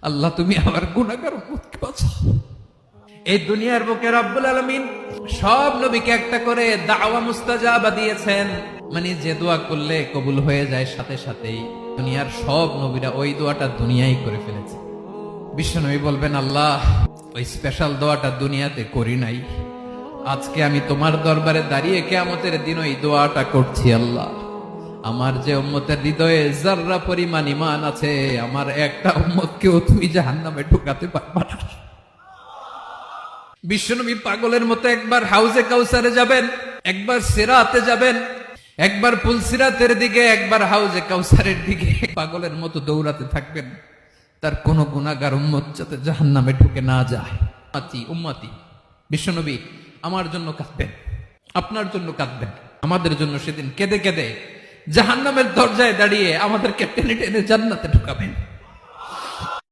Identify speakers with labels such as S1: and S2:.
S1: আল্লাহ তুমি আমার গুনাহগার উম্মতকে বাঁচাও। এই দুনিয়ার বুকে রব্বুল আলামিন সব নবীকে একটা করে দাওয়া মুস্তাজাবা দিয়েছেন, মানে যে দোয়া করলে কবুল হয়ে যায় সাথে সাথেই। দুনিয়ার সব নবীরা ওই দোয়াটা দুনিয়ায় করে ফেলেছে। বিশ্বনবী বলবেন, আল্লাহ ওই স্পেশাল দোয়াটা দুনিয়াতে করি নাই, আজকে আমি তোমার দরবারে দাঁড়িয়ে কিয়ামতের দিন ওই দোয়াটা করছি। আল্লাহ আমার যে উম্মতের হৃদয়ে যাররা পরিমাণ ঈমান আছে, আমার একটা উম্মতকেও তুমি জাহান্নামে ঢুকাতে পারবা না। বিশ্বনবী পাগলের মতো একবার হাউজে কাউসারে যাবেন, একবার সিরাতে যাবেন, একবার পুলসিরাতের দিকে, একবার হাউজে কাউসারের দিকে, পাগলের মতো দৌড়াতে থাকবেন। তার কোন গুনাহগার উম্মত যাতে জাহান্নামে ঢুকে না যায়। উম্মতি বিশ্বনবী আমার জন্য কাঁদবেন, আপনার জন্য কাঁদবেন, আমাদের জন্য সেদিন কেঁদে কেঁদে জাহান্নামের দরজায় দাঁড়িয়ে আমাদেরকে টেনে টেনে জান্নাতে ঢুকাবেন।